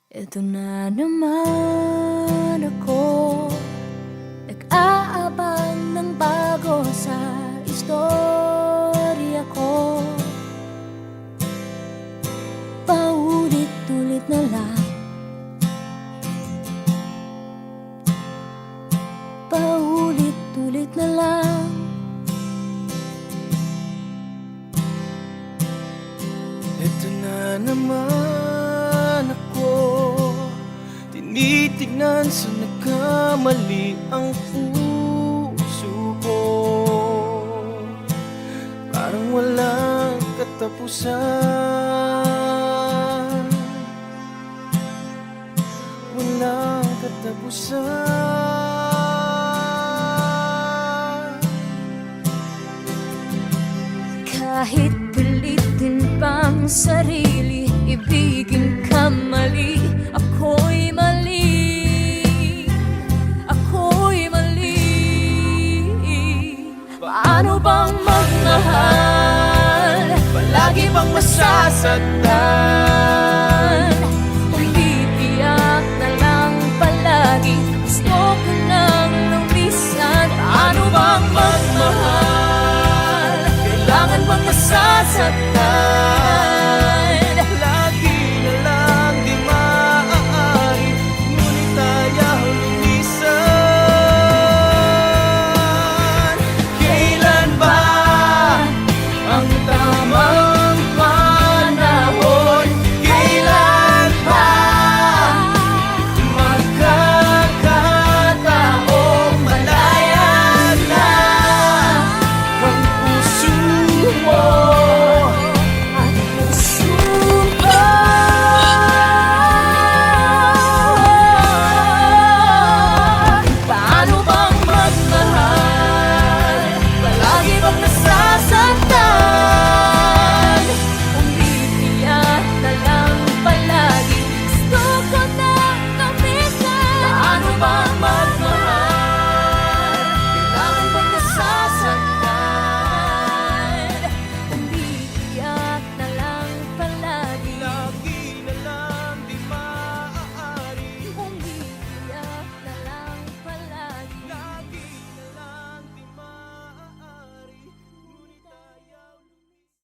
Eto na naman ako, nag-aabang ng bago sa istorya ko. Paulit-ulit na lang, paulit-ulit na lang. Eto na naman ako, tinitignan sa nagkamali ang puso ko. Parang walang katapusan, walang katapusan. Kahit pilitin pang sarili, ibigin ka mali, ako'y mali, ako'y mali. Paano bang magmahal? Palagi bang masasaktan?